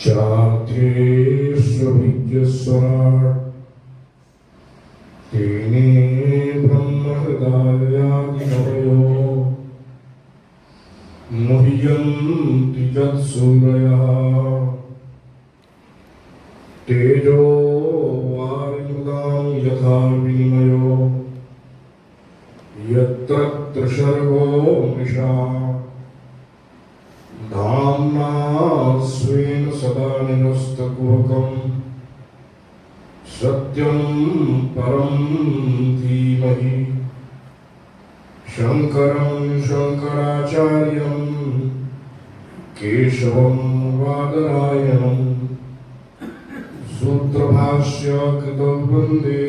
चार्थेष्वभिज्ञस्वराट् तेने ब्रह्महृदायादिकवयो मुह्यन्ति यत्सूरयः तेजो वारिमृदां यथा विनिमयो यत्र त्रिसर्गो मृषा धाम्ना स्वेन सदा निरस्तकुहकं सत्यं परं धीमहि शंकरं शंकराचार्यं केशवं वादरायणं सूत्रभाष्य कृतौ वन्दे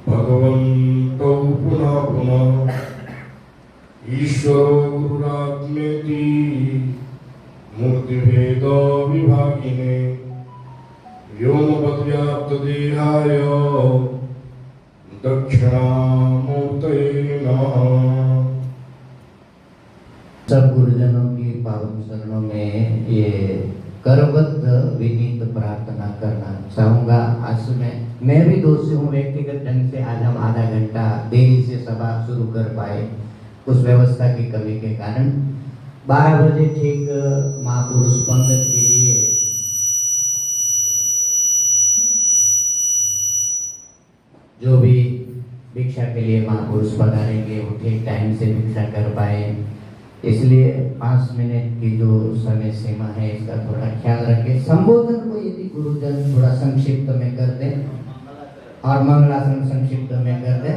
भगवन्तौ पुनः पुनः ईश्वरो गुरुरात्मेति मूर्तिभेद विभागिने व्योमवद्व्याप्तदेहाय दक्षिणामूर्तये नमः। सब गुरुजनों की पावन शरणों में ये करबद्ध विनीत प्रार्थना करना चाहूँगा। आज मैं भी दोषी हूँ, व्यक्तिगत ढंग से आज हम आधा घंटा देरी से सभा शुरू कर पाए उस व्यवस्था की कमी के कारण। 12 बजे ठीक महापुरुष पंगत के लिए जो भी भिक्षा के लिए महापुरुष पधारेंगे वो ठीक टाइम से भिक्षा कर पाए, इसलिए 5 मिनट की जो समय सीमा है इसका थोड़ा ख्याल रखें। संबोधन को यदि गुरुजन थोड़ा संक्षिप्त में कर दें और मंगलासन संक्षिप्त में कर दें।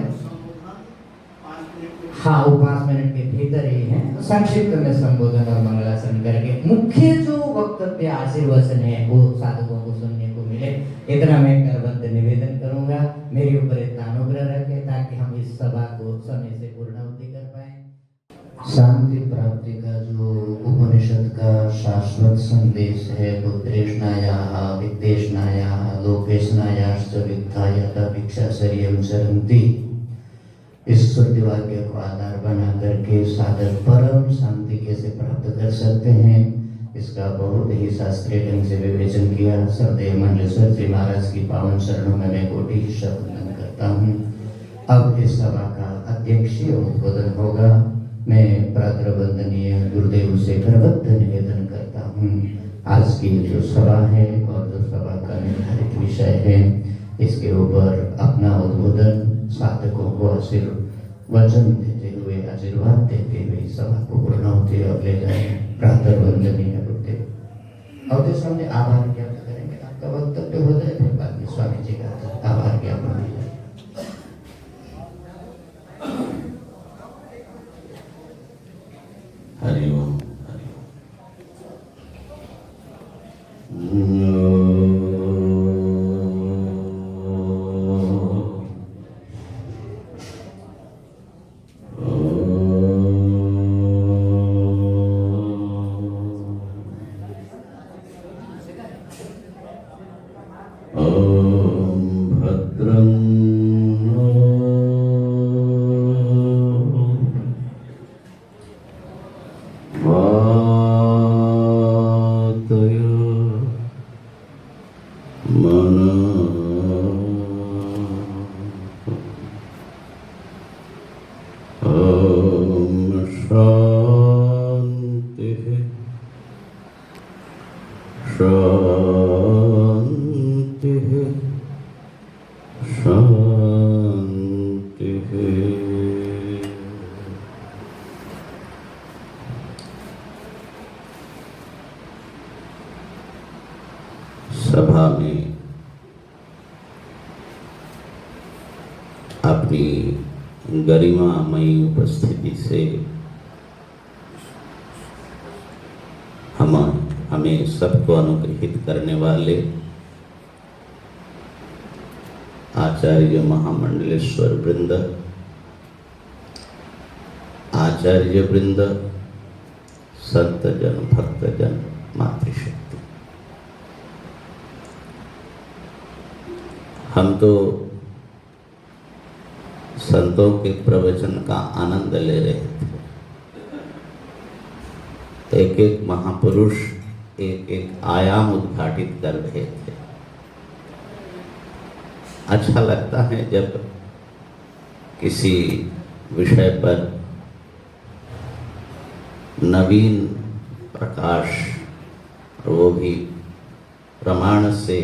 हाँ, वो 5 मिनट के भीतर ही है। संक्षिप्त में संबोधन और मंगलासन करके मुख्य जो वक्तव्य आशीर्वचन है वो साधकों को सुनने को मिले, इतना मैं करबद्ध निवेदन करूंगा। मेरे ऊपर इतना अनुग्रह रखें ताकि हम इस सभा को समय से पूर्णाहुति कर पाए। शांति प्राप्ति का जो उपनिषद का शाश्वत संदेश है, पुत्रेष्णायाः वित्तेष्णायाः लोकेष्णायाश्च वित्ताय भिक्षाचर्यं चरन्ति, इस श्रुति वाक्य को आधार बना करके साधक परम शांति कैसे प्राप्त कर सकते हैं, इसका बहुत ही शास्त्रीय ढंग से विवेचन किया। श्रद्धेय मंडलेश्वर जी महाराज की पावन शरणों में मैं कोटि शब्द नमन करता हूँ। अब इस सभा का अध्यक्षीय उद्बोधन होगा। मैं प्रातः वंदनीय गुरुदेव से करबद्ध निवेदन करता हूँ, आज की जो सभा है और जो सभा का निर्धारित विषय है इसके ऊपर अपना उद्बोधन साधकों को वचन देते हुए, आशीर्वाद देते हुए सभा को पूर्णाहुति और ले जाए। प्रातः वंदनीय गुरुदेव। और जो सामने आभार ज्ञापन करेंगे, आपका वक्तव्य हो जाए, फिर बाद में स्वामी जी का आभार ज्ञापन हो जाए। हरिओम भद्रं सभा में अपनी गरिमामयी उपस्थिति से हमें सबको अनुग्रहित करने वाले आचार्य महामंडलेश्वर वृंद, आचार्य वृंद, संतजन, भक्तजन, मातृशक्ति, हम तो संतों के प्रवचन का आनंद ले रहे थे। एक एक महापुरुष एक एक आयाम उद्घाटित कर रहे थे। अच्छा लगता है जब किसी विषय पर नवीन प्रकाश, और वो भी प्रमाण से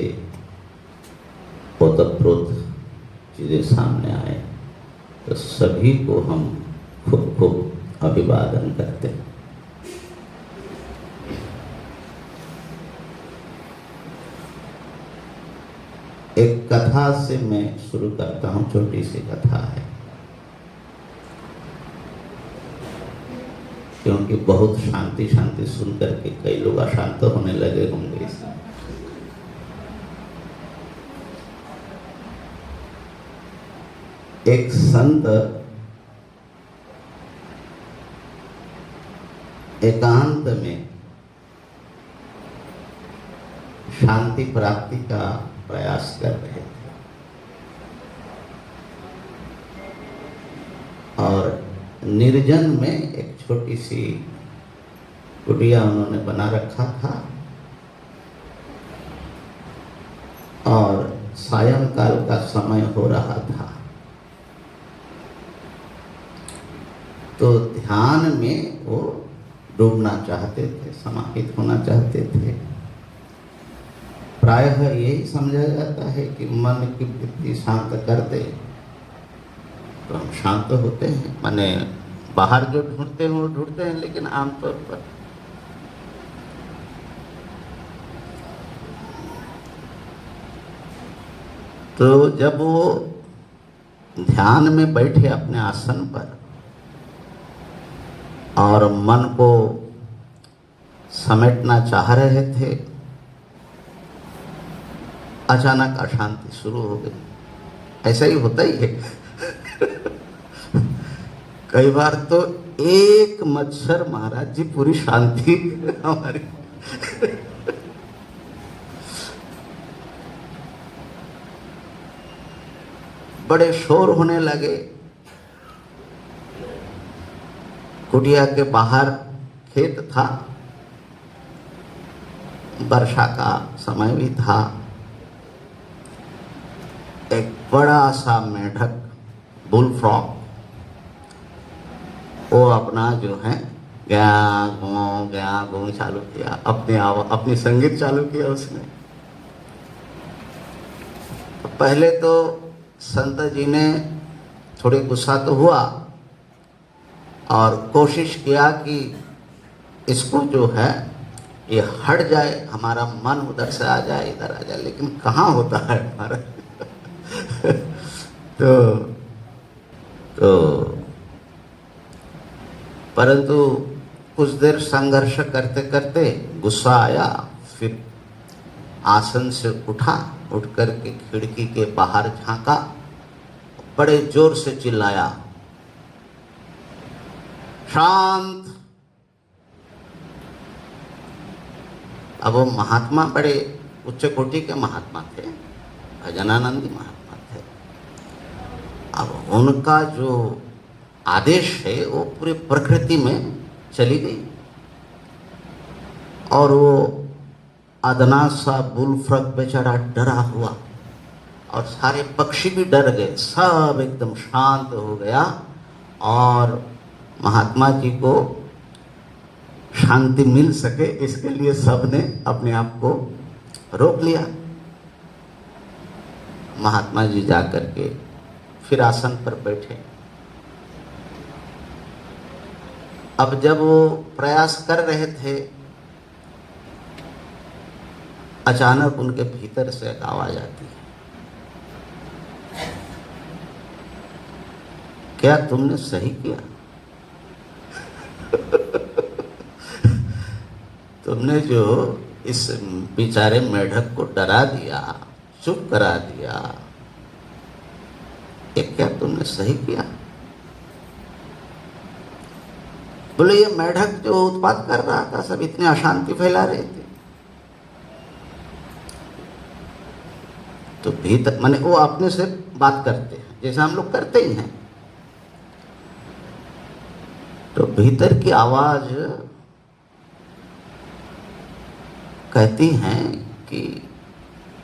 ओतप्रोत चीज़ें सामने आए, तो सभी को हम खूब खूब अभिवादन करते हैं। एक कथा से मैं शुरू करता हूँ, छोटी सी कथा है, क्योंकि बहुत शांति शांति सुन करके कई लोग अशांत होने लगे होंगे। एक संत एकांत में शांति प्राप्ति का प्रयास कर रहे थे, और निर्जन में एक छोटी सी कुटिया उन्होंने बना रखा था, और सायंकाल का समय हो रहा था। तो ध्यान में वो डूबना चाहते थे, समाहित होना चाहते थे। प्रायः यही समझा जाता है कि मन की वृत्ति शांत कर दे तो हम शांत होते हैं। माने बाहर जो ढूंढते हैं वो ढूंढते हैं, लेकिन आमतौर पर तो जब वो ध्यान में बैठे अपने आसन पर और मन को समेटना चाह रहे थे, अचानक अशांति शुरू हो गई। ऐसा ही होता ही है। कई बार तो एक मच्छर महाराज जी पूरी शांति हमारी बड़े शोर होने लगे। कुटिया के बाहर खेत था, वर्षा का समय भी था। एक बड़ा सा मेढक, बुल फ्रॉग, वो अपना जो है गया गो चालू किया, अपनी संगीत चालू किया उसने। पहले तो संत जी ने थोड़े गुस्सा तो हुआ और कोशिश किया कि इसको जो है ये हट जाए, हमारा मन उधर से आ जाए, इधर आ जाए, लेकिन कहाँ होता है हमारा। तो परंतु कुछ देर संघर्ष करते करते गुस्सा आया, फिर आसन से उठा, उठ करके खिड़की के बाहर झांका, बड़े जोर से चिल्लाया, शांत। अब वो महात्मा बड़े उच्च कोटि के महात्मा थे, भजनानंदी महात्मा थे। अब उनका जो आदेश है वो पूरे प्रकृति में चली गई, और वो अदना सा बुलफ्रॉग बेचारा डरा हुआ, और सारे पक्षी भी डर गए, सब एकदम शांत हो गया। और महात्मा जी को शांति मिल सके इसके लिए सबने अपने आप को रोक लिया। महात्मा जी जाकर के फिर आसन पर बैठे। अब जब वो प्रयास कर रहे थे, अचानक उनके भीतर से एक आवाज आती है, क्या तुमने सही किया? तुमने जो इस बेचारे मेढक को डरा दिया, चुप करा दिया, ये क्या तुमने सही किया? बोले ये मेढक जो उत्पात कर रहा था, सब इतने अशांति फैला रहे थे। तो भीतर माने वो अपने से बात करते हैं जैसे हम लोग करते ही हैं। तो भीतर की आवाज कहती हैं कि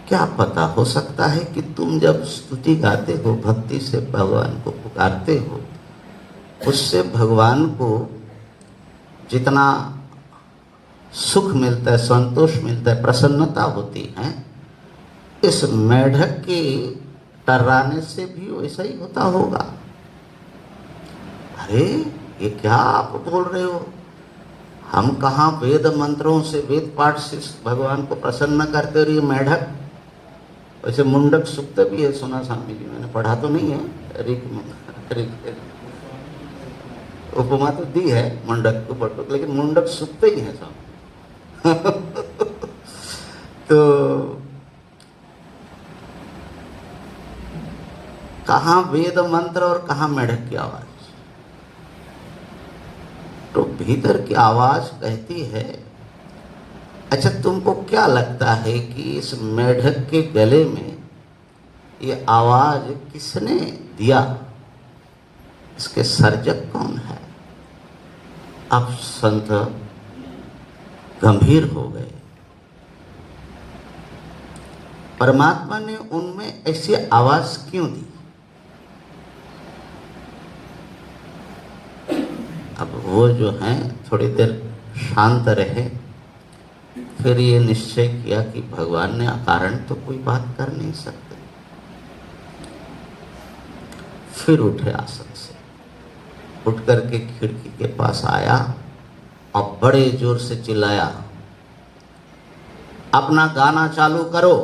क्या पता, हो सकता है कि तुम जब स्तुति गाते हो, भक्ति से भगवान को पुकारते हो, उससे भगवान को जितना सुख मिलता है, संतोष मिलता है, प्रसन्नता होती है, इस मेढक के टर्राने से भी वैसा ही होता होगा। अरे ये क्या आप बोल रहे हो? हम कहाँ वेद मंत्रों से, वेद पाठ से भगवान को प्रसन्न करते, और ये मेढक, वैसे मुंडक सुक्त भी है, सुना स्वामी जी, मैंने पढ़ा तो नहीं है, ऋग उपमा तो दी है मुंडक को बटुक, लेकिन मुंडक सुक्त ही है स्वामी। तो कहाँ वेद मंत्र और कहाँ मेढक की आवाज? तो भीतर की आवाज कहती है, अच्छा तुमको क्या लगता है कि इस मेढक के गले में ये आवाज किसने दिया? इसके सर्जक कौन है? अब संत गंभीर हो गए। परमात्मा ने उनमें ऐसी आवाज क्यों दी? अब वो जो हैं थोड़ी देर शांत रहे, फिर ये निश्चय किया कि भगवान ने अकारण तो कोई बात कर नहीं सकते। फिर उठे आसन से, उठ करके खिड़की के पास आया और बड़े जोर से चिल्लाया, अपना गाना चालू करो।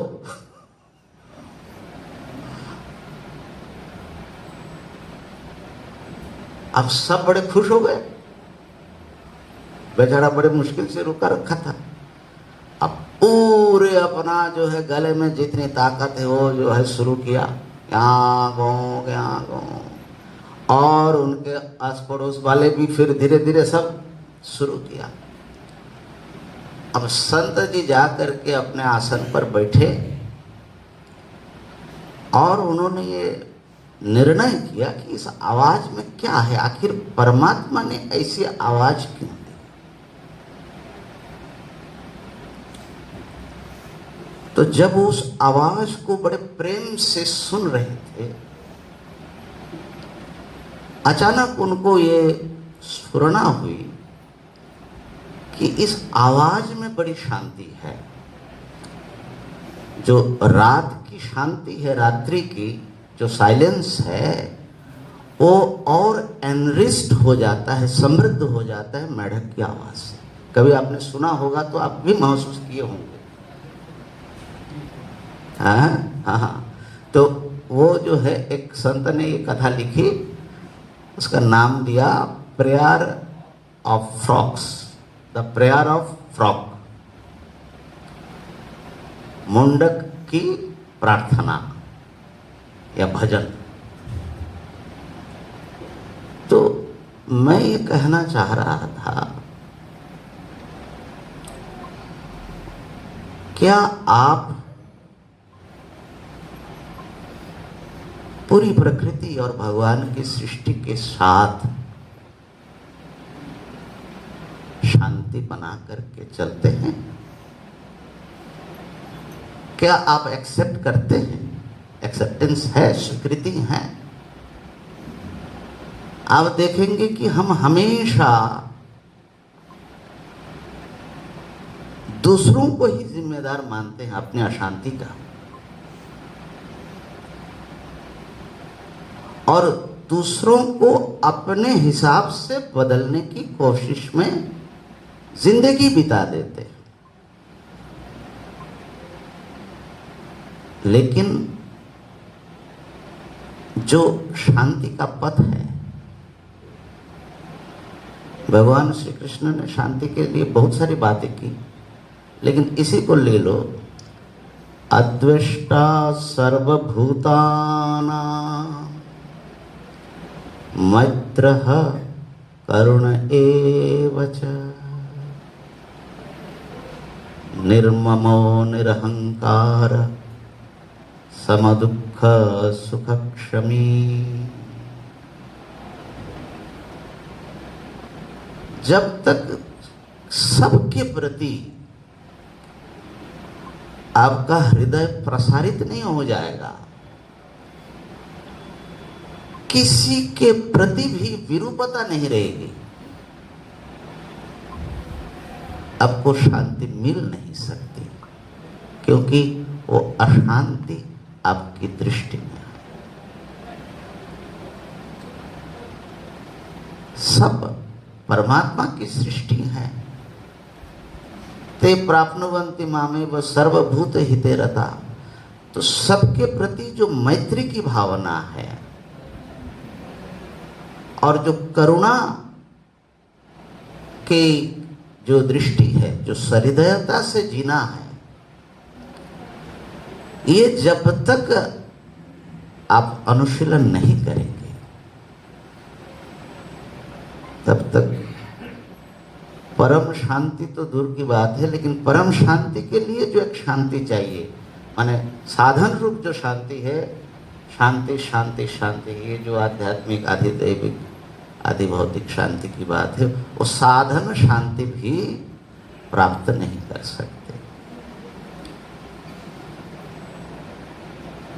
अब सब बड़े खुश हो गए, बेचारा बड़े मुश्किल से रुका रखा था। अब पूरे अपना जो है गले में जितनी ताकत है वो जो है शुरू किया, यहाँ गो, और उनके आस पड़ोस वाले भी फिर धीरे धीरे सब शुरू किया। अब संत जी जा करके अपने आसन पर बैठे और उन्होंने ये निर्णय किया कि इस आवाज में क्या है, आखिर परमात्मा ने ऐसी आवाज क्यों दी? तो जब उस आवाज को बड़े प्रेम से सुन रहे थे, अचानक उनको ये स्फुरणा हुई कि इस आवाज में बड़ी शांति है। जो रात की शांति है, रात्रि की जो साइलेंस है, वो और एनरिच्ड हो जाता है, समृद्ध हो जाता है मेढक की आवाज से। कभी आपने सुना होगा तो आप भी महसूस किए होंगे। हाँ। तो वो जो है, एक संत ने ये कथा लिखी, उसका नाम दिया prayer of frogs, the prayer of frog, मुंडक की प्रार्थना या भजन। तो मैं ये कहना चाह रहा था, क्या आप पूरी प्रकृति और भगवान की सृष्टि के साथ शांति बना करके चलते हैं? क्या आप एक्सेप्ट करते हैं? एक्सेप्टेंस है, स्वीकृति है। आप देखेंगे कि हम हमेशा दूसरों को ही जिम्मेदार मानते हैं अपनी अशांति का, और दूसरों को अपने हिसाब से बदलने की कोशिश में जिंदगी बिता देते हैं। लेकिन जो शांति का पथ है, भगवान श्री कृष्ण ने शांति के लिए बहुत सारी बातें की, लेकिन इसी को ले लो, अद्वेष्टा सर्वभूतानां मैत्रः करुण एव च, निर्ममो निरहंकार समदुःख सुखक्षमी। जब तक सबके प्रति आपका हृदय प्रसारित नहीं हो जाएगा, किसी के प्रति भी विरूपता नहीं रहेगी, आपको शांति मिल नहीं सकती, क्योंकि वो अशांति आपकी दृष्टि में है। सब परमात्मा की सृष्टि है। ते प्राप्नुवन्ति मामेव सर्वभूत हिते रता। तो सबके प्रति जो मैत्री की भावना है और जो करुणा की जो दृष्टि है, जो सहृदयता से जीना है, ये जब तक आप अनुशीलन नहीं करेंगे तब तक परम शांति तो दूर की बात है, लेकिन परम शांति के लिए जो एक शांति चाहिए, माने साधन रूप जो शांति है, शांति शांति शांति, ये जो आध्यात्मिक आधिदैविक आदि भौतिक शांति की बात है, वो साधन शांति भी प्राप्त नहीं कर सकते।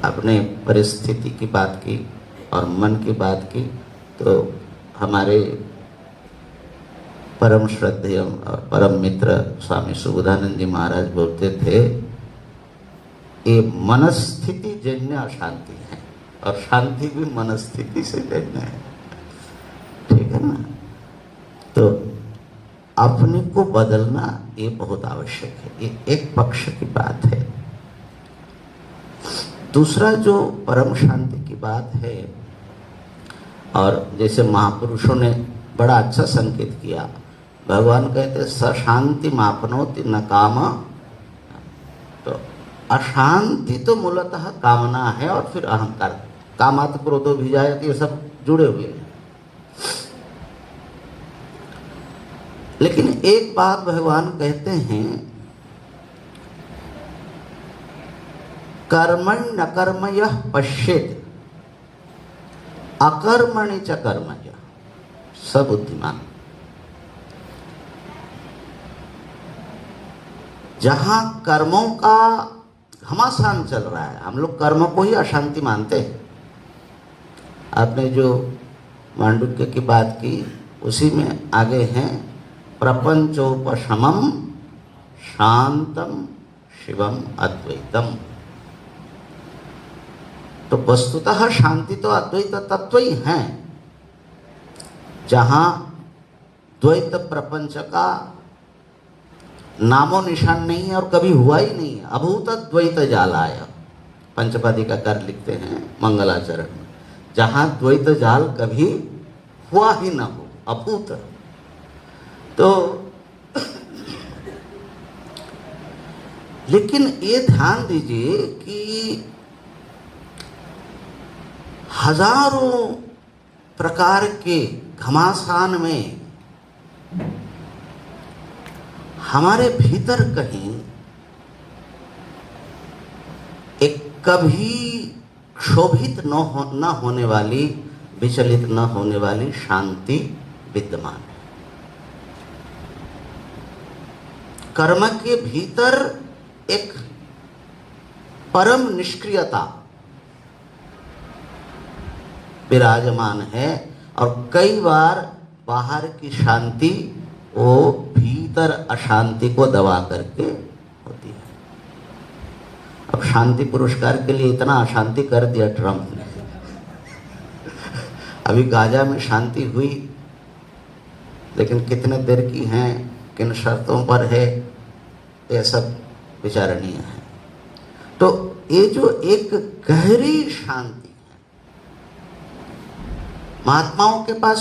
अपने परिस्थिति की बात की और मन की बात की, तो हमारे परम श्रद्धेय और परम मित्र स्वामी सुबोधानंद जी महाराज बोलते थे, ये मनस्थिति जन्य अशांति है और शांति भी मनस्थिति से जन्य है। ठीक है ना? तो अपने को बदलना ये बहुत आवश्यक है। ये एक पक्ष की बात है। दूसरा जो परम शांति की बात है, और जैसे महापुरुषों ने बड़ा अच्छा संकेत किया, भगवान कहते सशांति मापनोति न काम। तो अशांति तो मूलतः कामना है और फिर अहंकार, कामात क्रोधो भिजायत, ये सब जुड़े हुए हैं। लेकिन एक बात भगवान कहते हैं, कर्मण्य कर्मय पश्येत अकर्मणि च कर्मय सब बुद्धिमान। जहां कर्मों का घमासान चल रहा है, हम लोग कर्म को ही अशांति मानते हैं। आपने जो मांडुक्य की बात की उसी में आगे हैं, प्रपंचोपशमम शांतम शिवम अद्वैतम। तो वस्तुतः शांति तो अद्वैत तत्व ही है। जहां द्वैत प्रपंच का नामो निशान नहीं है और कभी हुआ ही नहीं है। अभूत द्वैत जालाय, पंचपादी का कार्य लिखते हैं मंगलाचरण में, जहां द्वैत जाल कभी हुआ ही ना हो, अभूत। तो लेकिन ये ध्यान दीजिए कि हजारों प्रकार के घमासान में हमारे भीतर कहीं एक कभी क्षोभित न होने वाली, विचलित न होने वाली शांति विद्यमान है। कर्म के भीतर एक परम निष्क्रियता विराजमान है, और कई बार बाहर की शांति वो भीतर अशांति को दबा करके होती है। अब शांति पुरस्कार के लिए इतना अशांति कर दिया ट्रंप ने। अभी गाजा में शांति हुई, लेकिन कितने देर की हैं, किन शर्तों पर है, ये सब विचारणीय है। तो ये जो एक गहरी शांति है, महात्माओं के पास,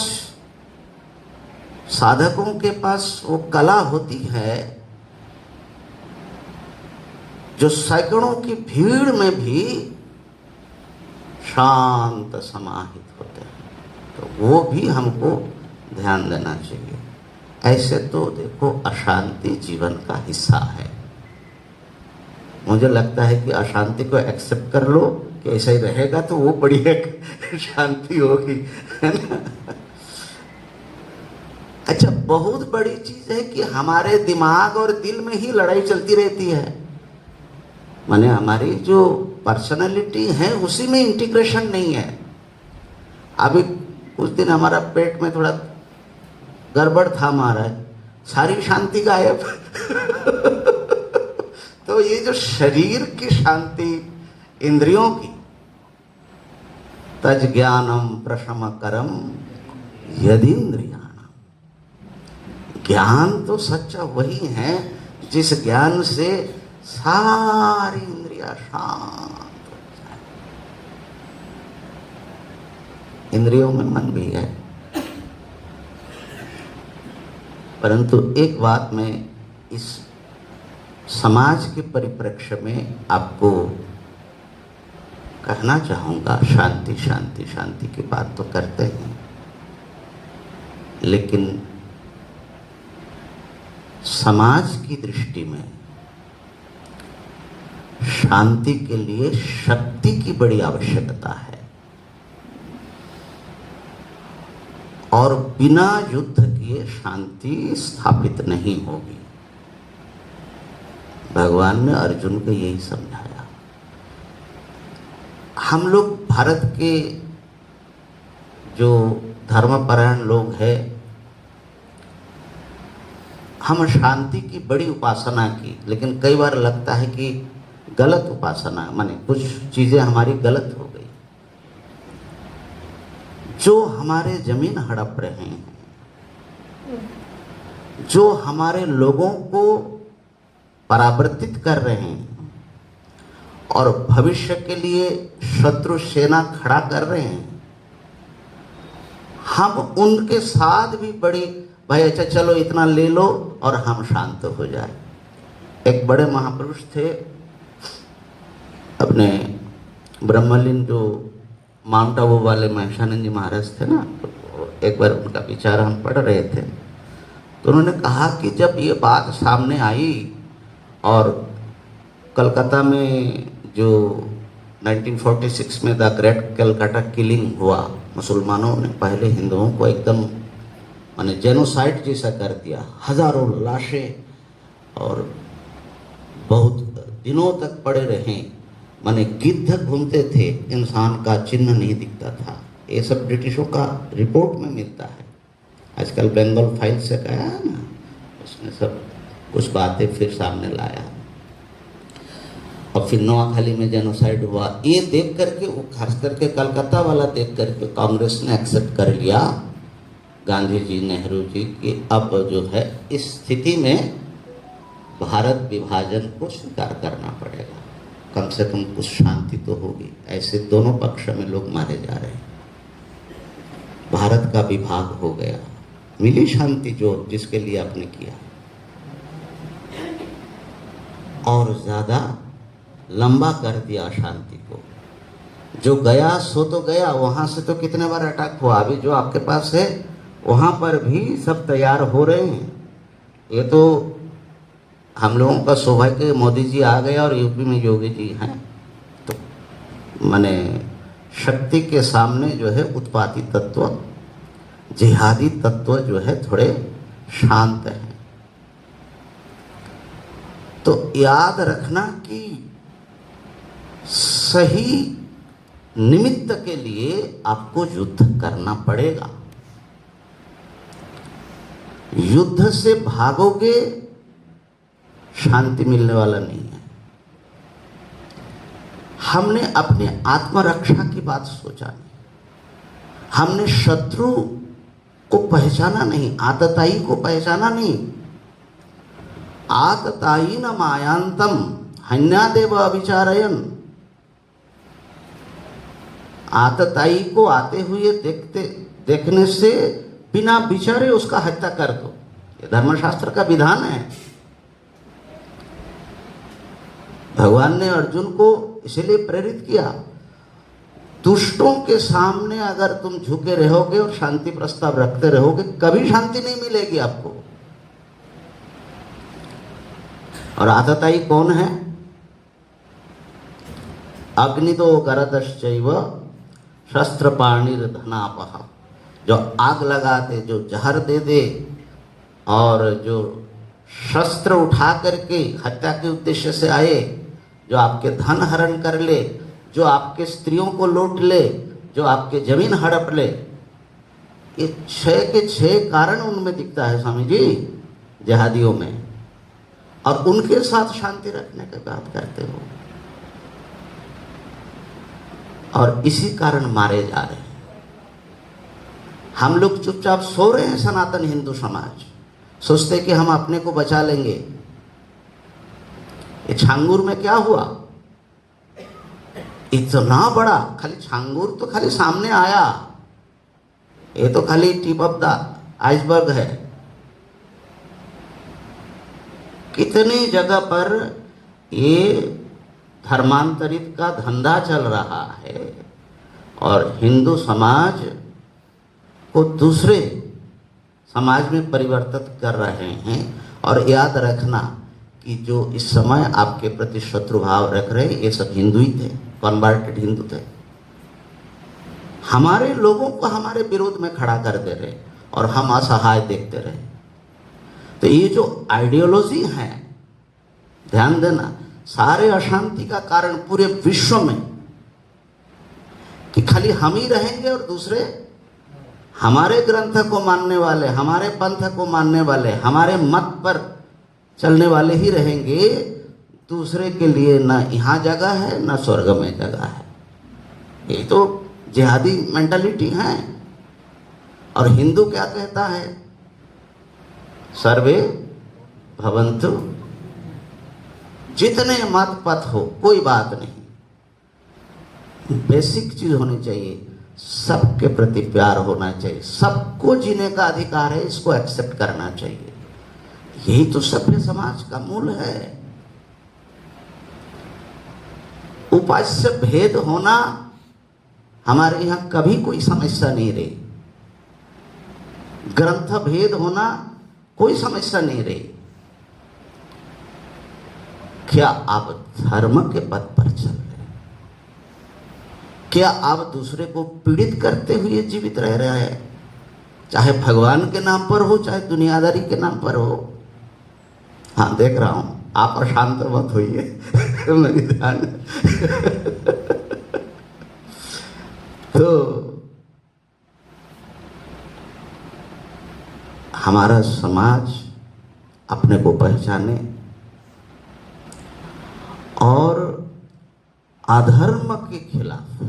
साधकों के पास वो कला होती है जो सैकड़ों की भीड़ में भी शांत समाहित होते हैं। तो वो भी हमको ध्यान देना चाहिए। ऐसे तो देखो अशांति जीवन का हिस्सा है। मुझे लगता है कि अशांति को एक्सेप्ट कर लो कि ऐसा ही रहेगा तो वो बड़ी एक शांति होगी, है ना। अच्छा, बहुत बड़ी चीज है कि हमारे दिमाग और दिल में ही लड़ाई चलती रहती है। माने हमारी जो पर्सनालिटी है उसी में इंटीग्रेशन नहीं है। अभी कुछ दिन हमारा पेट में थोड़ा गड़बड़ था महाराज, सारी शांति गायब। तो ये जो शरीर की शांति, इंद्रियों की, तज ज्ञानम प्रशम करम यदीन्द्रियाणम, ज्ञान तो सच्चा वही है जिस ज्ञान से सारी इंद्रियां शांत हो जाए। इंद्रियों में मन भी है, परंतु एक बात मैं इस समाज के परिप्रेक्ष्य में आपको कहना चाहूँगा, शांति शांति शांति की बात तो करते हैं, लेकिन समाज की दृष्टि में शांति के लिए शक्ति की बड़ी आवश्यकता है, और बिना युद्ध किए शांति स्थापित नहीं होगी। भगवान ने अर्जुन को यही समझाया। हम लोग भारत के जो धर्मपरायण लोग हैं, हम शांति की बड़ी उपासना की, लेकिन कई बार लगता है कि गलत उपासना, माने कुछ चीजें हमारी गलत हो गई। जो हमारे जमीन हड़प रहे हैं, जो हमारे लोगों को परावर्तित कर रहे हैं और भविष्य के लिए शत्रु सेना खड़ा कर रहे हैं, हम उनके साथ भी बड़ी भाई अच्छा चलो इतना ले लो और हम शांत हो जाए। एक बड़े महापुरुष थे अपने ब्रह्मलीन, जो माउंट आबू वाले महेशानंद जी महाराज थे ना, एक बार उनका विचार हम पढ़ रहे थे, तो उन्होंने कहा कि जब ये बात सामने आई और कलकत्ता में जो 1946 में द ग्रेट कलकत्ता किलिंग हुआ, मुसलमानों ने पहले हिंदुओं को एकदम माने जेनोसाइड जैसा कर दिया, हजारों लाशें, और बहुत दिनों तक पड़े रहे, माने गिद्ध घूमते थे, इंसान का चिन्ह नहीं दिखता था। ये सब ब्रिटिशों का रिपोर्ट में मिलता है। आजकल बंगाल फाइल से कहा है ना, उसने सब कुछ बातें फिर सामने लाया, और फिर नोआखाली में जेनोसाइड हुआ। ये देख करके, वो खास करके कलकत्ता वाला देख करके कांग्रेस ने एक्सेप्ट कर लिया, गांधी जी, नेहरू जी, कि अब जो है इस स्थिति में भारत विभाजन को स्वीकार करना पड़ेगा, कम से कम कुछ शांति तो होगी। ऐसे दोनों पक्ष में लोग मारे जा रहे हैं, भारत का विभाग हो गया, मिली शांति जो जिसके लिए आपने किया, और ज्यादा लंबा कर दिया शांति को। जो गया सो तो गया, वहां से तो कितने बार अटैक हुआ, अभी जो आपके पास है वहां पर भी सब तैयार हो रहे हैं। ये तो हम लोगों का सौभाग्य, मोदी जी आ गए और यूपी में योगी जी हैं, तो माने शक्ति के सामने जो है उत्पाती तत्व, जिहादी तत्व जो है थोड़े शांत हैं। तो याद रखना कि सही निमित्त के लिए आपको युद्ध करना पड़ेगा। युद्ध से भागोगे, शांति मिलने वाला नहीं है। हमने अपने आत्मरक्षा की बात सोचा नहीं, हमने शत्रु को पहचाना नहीं, आतताई को पहचाना नहीं। आतताई न मायांतम हन्यादेव अविचारयन, आतताई को आते हुए देखने से बिना विचारे उसका हत्या कर दो, ये धर्मशास्त्र का विधान है। भगवान ने अर्जुन को इसलिए प्रेरित किया, दुष्टों के सामने अगर तुम झुके रहोगे और शांति प्रस्ताव रखते रहोगे, कभी शांति नहीं मिलेगी आपको। और आतताई कौन है? अग्निदो गरदश्चैव शस्त्रपाणिर्धनापः, जो आग लगा दे, जो जहर दे दे, और जो शस्त्र उठा करके हत्या के उद्देश्य से आए, जो आपके धन हरण कर ले, जो आपके स्त्रियों को लूट ले, जो आपके जमीन हड़प ले, ये 6 के 6 कारण उनमें दिखता है स्वामी जी, जिहादियों में। और उनके साथ शांति रखने की बात करते हो, और इसी कारण मारे जा रहे हैं। हम लोग चुपचाप सो रहे हैं। सनातन हिंदू समाज सोचते कि हम अपने को बचा लेंगे। ये छांगुर में क्या हुआ, इतना बड़ा, खाली छांगुर तो खाली सामने आया, ये तो खाली टिप ऑफ द आइसबर्ग है। कितनी जगह पर ये धर्मांतरित का धंधा चल रहा है और हिंदू समाज को दूसरे समाज में परिवर्तित कर रहे हैं। और याद रखना कि जो इस समय आपके प्रति शत्रु भाव रख रहे, ये सब हिंदू ही थे, कन्वर्टेड हिंदू थे। हमारे लोगों को हमारे विरोध में खड़ा कर दे रहे और हम असहाय देखते रहे। तो ये जो आइडियोलॉजी है, ध्यान देना, सारे अशांति का कारण पूरे विश्व में कि खाली हम ही रहेंगे और दूसरे हमारे ग्रंथ को मानने वाले, हमारे पंथ को मानने वाले, हमारे मत पर चलने वाले ही रहेंगे। दूसरे के लिए ना यहाँ जगह है ना स्वर्ग में जगह है। ये तो जिहादी मेंटालिटी है। और हिंदू क्या कहता है, सर्वे भवन्तु, जितने मत पथ हो कोई बात नहीं, बेसिक चीज होनी चाहिए, सबके प्रति प्यार होना चाहिए, सबको जीने का अधिकार है, इसको एक्सेप्ट करना चाहिए। यही तो सभ्य समाज का मूल है। उपास्य भेद होना हमारे यहाँ कभी कोई समस्या नहीं रही, ग्रंथ भेद होना कोई समस्या नहीं रही। क्या आप धर्म के पथ पर चल रहे हैं? क्या आप दूसरे को पीड़ित करते हुए जीवित रह रहे हैं? चाहे भगवान के नाम पर हो, चाहे दुनियादारी के नाम पर हो। हाँ, देख रहा हूं, आप अशांत मत होइए मेरी ध्यान। तो हमारा समाज अपने को पहचाने और अधर्म के खिलाफ,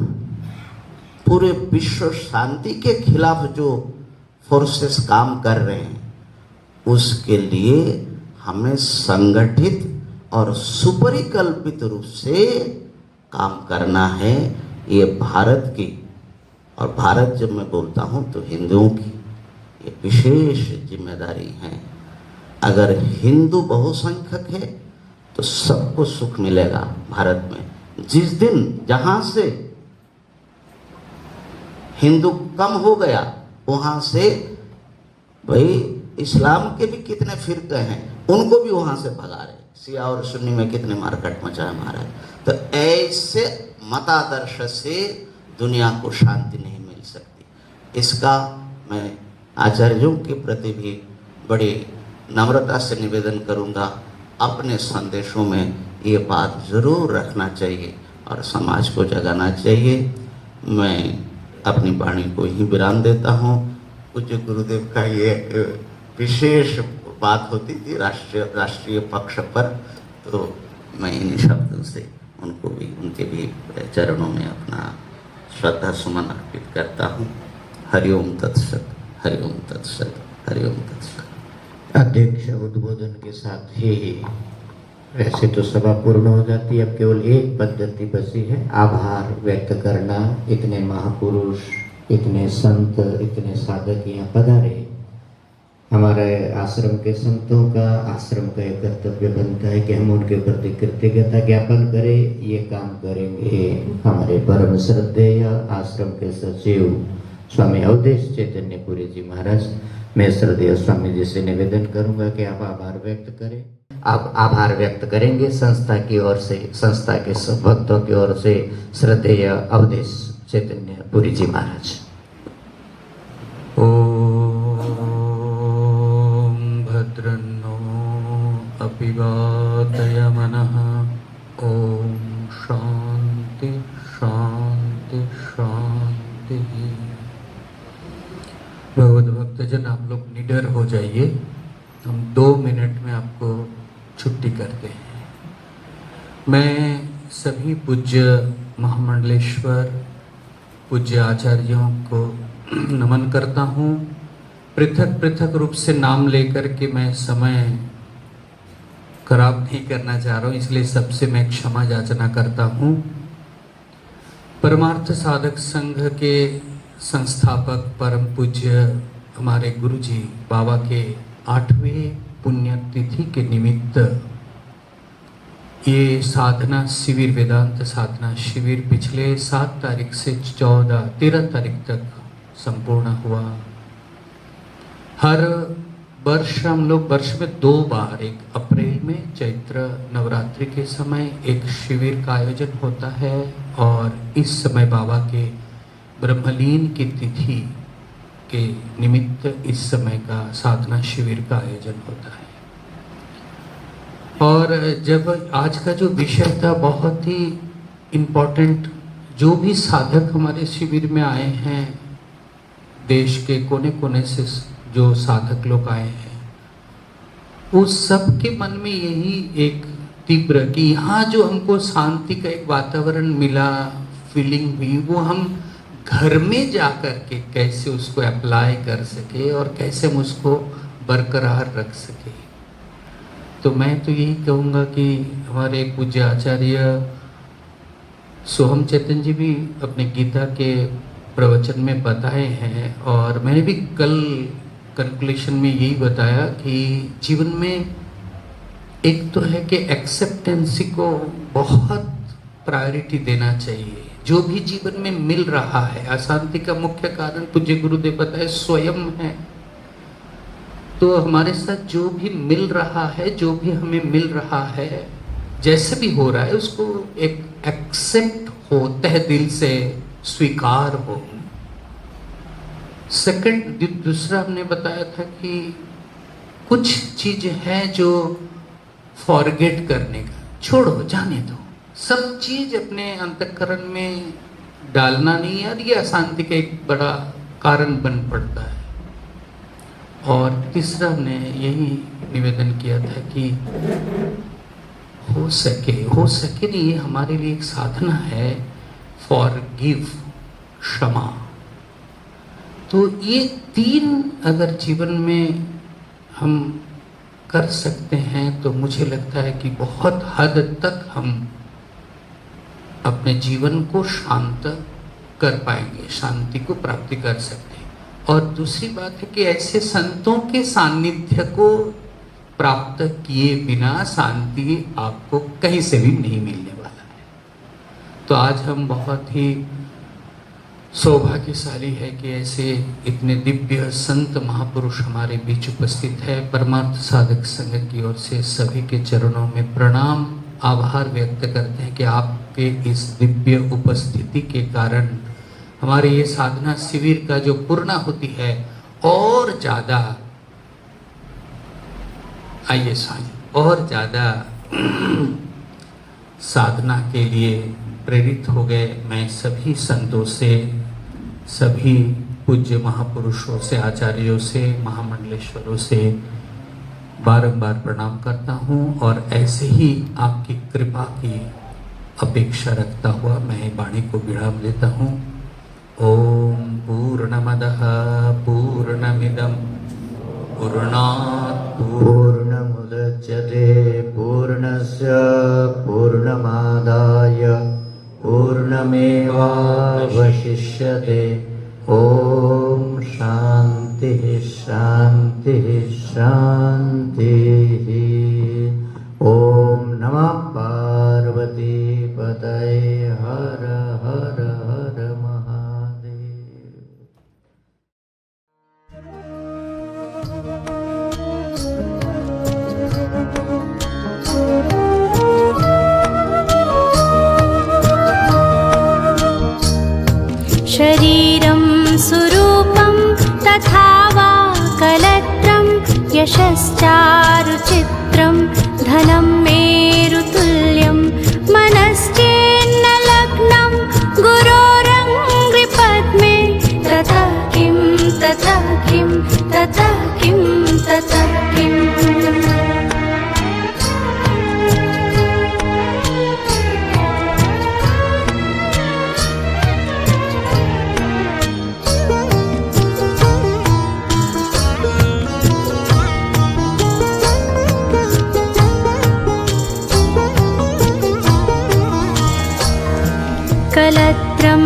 पूरे विश्व शांति के खिलाफ जो फोर्सेस काम कर रहे हैं, उसके लिए हमें संगठित और सुपरिकल्पित रूप से काम करना है। ये भारत की, और भारत जब मैं बोलता हूँ तो हिंदुओं की ये विशेष जिम्मेदारी है। अगर हिंदू बहुसंख्यक है तो सबको सुख मिलेगा भारत में। जिस दिन जहाँ से हिंदू कम हो गया, वहाँ से भाई इस्लाम के भी कितने फिरके हैं, उनको भी वहाँ से भगा रहे। शिया और सुन्नी में कितने मारकाट मचा है महाराज। तो ऐसे मतादर्श से दुनिया को शांति नहीं मिल सकती। इसका मैं आचार्यों के प्रति भी बड़ी नम्रता से निवेदन करूँगा, अपने संदेशों में ये बात ज़रूर रखना चाहिए और समाज को जगाना चाहिए। मैं अपनी वाणी को ही विराम देता हूँ। पूज्य गुरुदेव का ये विशेष बात होती थी राष्ट्रीय पक्ष पर, तो मैं इन शब्दों से उनको भी, उनके भी चरणों में अपना श्रद्धा सुमन अर्पित करता हूँ। हरिओम तत्सत, हरिओम तत्सत, हरिओम तत्सत। अध्यक्ष उद्बोधन के साथ ही वैसे तो सभा पूर्ण हो जाती है। अब केवल एक पद्धति बची है, आभार व्यक्त करना। इतने महापुरुष, इतने संत, इतने साधक यहाँ पधारे। हमारे आश्रम के संतों का, आश्रम का एक कर्तव्य बनता है कि हम उनके प्रति कृतज्ञता ज्ञापन करें। ये काम करेंगे हमारे परम श्रद्धेय आश्रम के सचिव स्वामी अवधेश चैतन्यपुरी जी महाराज। मैं श्रद्धेय स्वामी जी से निवेदन करूंगा कि आप आभार व्यक्त करें। आप आभार व्यक्त करेंगे संस्था की ओर से, संस्था के सब भक्तों की ओर से। श्रद्धेय अवधेश चैतन्यपुरी जी महाराज। भद्रन्नो अपि वातय मनः ओम शांति शांति शांति। भगवत भक्तजन, आप लोग निडर हो जाइए, हम 2 मिनट में आपको छुट्टी करते हैं। मैं सभी पूज्य महामंडलेश्वर पूज्य आचार्यों को नमन करता हूँ। पृथक पृथक रूप से नाम लेकर के मैं समय खराब नहीं करना चाह रहा हूँ, इसलिए सबसे मैं क्षमा याचना करता हूँ। परमार्थ साधक संघ के संस्थापक परम पूज्य हमारे गुरुजी बाबा के 8वें पुण्यतिथि के निमित्त ये साधना शिविर, वेदांत साधना शिविर पिछले 7 तारीख से 13 तारीख तक संपूर्ण हुआ। हर वर्ष हम लोग वर्ष में 2 बार, एक अप्रैल में चैत्र नवरात्रि के समय एक शिविर का आयोजन होता है और इस समय बाबा के ब्रह्मलीन की तिथि के निमित्त इस समय का साधना शिविर का आयोजन होता है। और जब आज का जो विषय था बहुत ही इम्पोर्टेंट, जो भी साधक हमारे शिविर में आए हैं, देश के कोने कोने से जो साधक लोग आए हैं, उस सब के मन में यही एक तीव्र कि यहाँ जो हमको शांति का एक वातावरण मिला, फीलिंग हुई, वो हम घर में जा कर के कैसे उसको अप्लाई कर सके और कैसे हम उसको बरकरार रख सके। तो मैं तो यही कहूँगा कि हमारे पूज्य आचार्य सोहम चैतन्य जी भी अपने गीता के प्रवचन में बताए हैं और मैंने भी कल कंक्लूशन में यही बताया कि जीवन में एक तो है कि एक्सेप्टेंसी को बहुत प्रायोरिटी देना चाहिए। जो भी जीवन में मिल रहा है, अशांति का मुख्य कारण पूज्य गुरुदेव बताए स्वयं है। तो हमारे साथ जो भी मिल रहा है, जो भी हमें मिल रहा है, जैसे भी हो रहा है, उसको एक एक्सेप्ट हो, तहे दिल से स्वीकार हो। सेकंड, दूसरा हमने बताया था कि कुछ चीज है जो फॉरगेट करने का, छोड़ो, जाने दो, सब चीज अपने अंतःकरण में डालना नहीं यार, ये अशांति का एक बड़ा कारण बन पड़ता है। और तीसरा हमने यही निवेदन किया था कि हो सके नहीं, ये हमारे लिए एक साधना है, फॉरगिव, क्षमा। तो ये 3 अगर जीवन में हम कर सकते हैं तो मुझे लगता है कि बहुत हद तक हम अपने जीवन को शांत कर पाएंगे, शांति को प्राप्ति कर सकते हैं। और दूसरी बात है कि ऐसे संतों के सानिध्य को प्राप्त किए बिना शांति आपको कहीं से भी नहीं मिलने वाला है। तो आज हम बहुत ही सौभाग्यशाली है कि ऐसे इतने दिव्य संत महापुरुष हमारे बीच उपस्थित है। परमार्थ साधक संघ की ओर से सभी के चरणों में प्रणाम, आभार व्यक्त करते हैं कि आपके इस दिव्य उपस्थिति के कारण हमारे ये साधना शिविर का जो पूर्णाहुति है और ज़्यादा और ज़्यादा साधना के लिए प्रेरित हो गए। मैं सभी संतों से, सभी पूज्य महापुरुषों से, आचार्यों से, महामंडलेश्वरों से बारंबार प्रणाम करता हूँ और ऐसे ही आपकी कृपा की अपेक्षा रखता हुआ मैं वाणी को विराम लेता हूँ। ओम पूर्णमदः पूर्णमिदं पूर्णात् पूर्णमुदच्यते पूर्णस्य पूर्णमादाय पूर्णमेवावशिष्यते। ओम शांति शांति शांतिः। ओम नमः पार्वती पतये। हर हर हर महादेव। शरीरं सुरूपं तथा वा कलत्रं यशश्चारुचित्रं धनं मेरुतुल्यं कलत्रं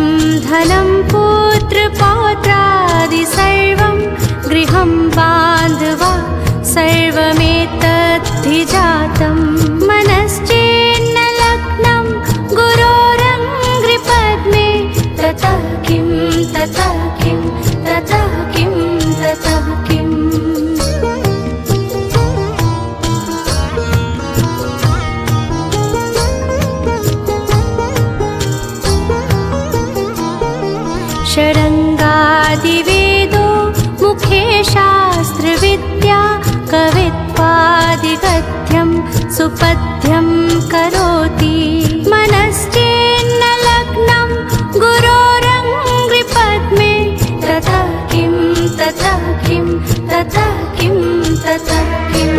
धनं पुत्रपौत्रादि सर्वं गृहं बान्धवा सर्वमेतद्धिजातं मनश्चेन्न लग्नं गुरोरङ्घ्रिपद्मे ततः किं ततः किं ततः किं ततः किम् षडङ्गादिवेदो मुखे शास्त्रविद्या कवित्वादिगद्यं सुपद्यं करोति मनश्चेन्न लग्नं गुरोरङ्घ्रिपद्मे ततः किं ततः किं ततः किं ततः किम्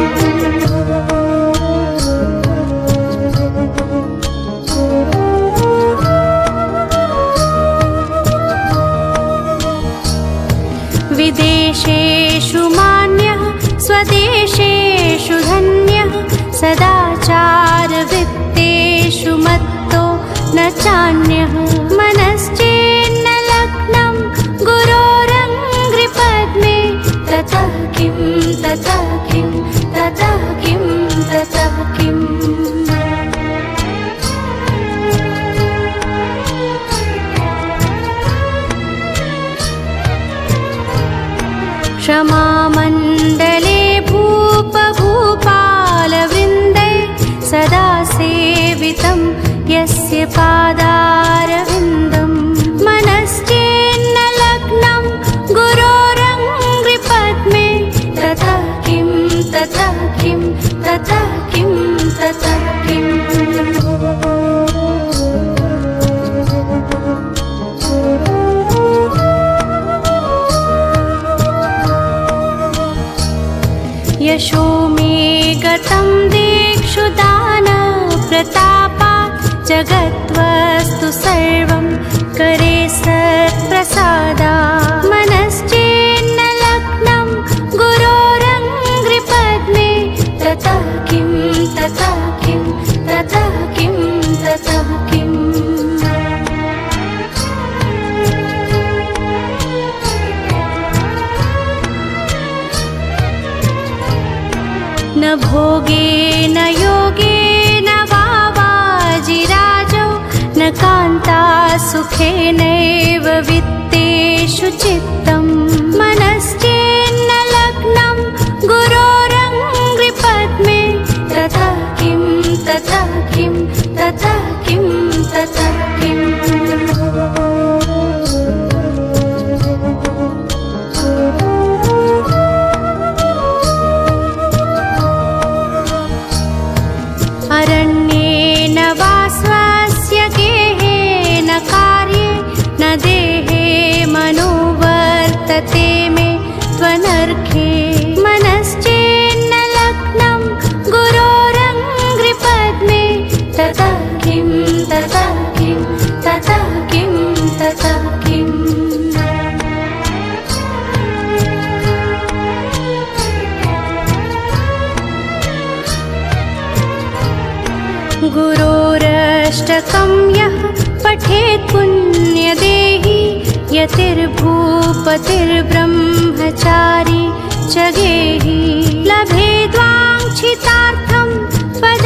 विदेशेषु मान्यः स्वदेशेषु धन्यः सदाचारवृत्तेषु मत्तो न चान्यः मनश्चेन्न लग्नं गुरोरङ्घ्रिपद्मे ततः किं ततः किं ततः किं ततः किम् क्षमामण्डले भूपभूपालवृन्दै सदा सेवितं यस्य पादारविन्दं मनश्चेन्न लग्नं गुरोरङ्घ्रिपद्मे ततः किं ततः किं ततः किं ततः किम् यशो मे गतं दिक्षु दानप्रतापात् जगद्वस्तु सर्वं करे सत्प्रसादात् मनश्चेन्न लग्नं गुरोरङ्घ्रिपद्मे ततः किं ततः किं ततः किं ततः किम् न भोगेन योगेन वा वाजिराजौ न कान्ता सुखेनैव वित्तेषु चित्तं मनश्चेन्न लग्नं गुरोरङ्घ्रिपद्मे ततः किं ततः किं ततः किं ततः किम् अरण्येन वा स्वस्य गेहेन कार्ये न देहे मनोवर्तते मे त्वनर्घे मनश्चेन्न लग्नं गुरोरङ्घ्रिपद्मे ततः किं ततः किं ततः किं ततः किम् गुरोरष्टकं यः पठेत् पुण्यदेही यतिर्भूपतिर्ब्रह्मचारी च गेहि लभेद्वाञ्छितार्थं पद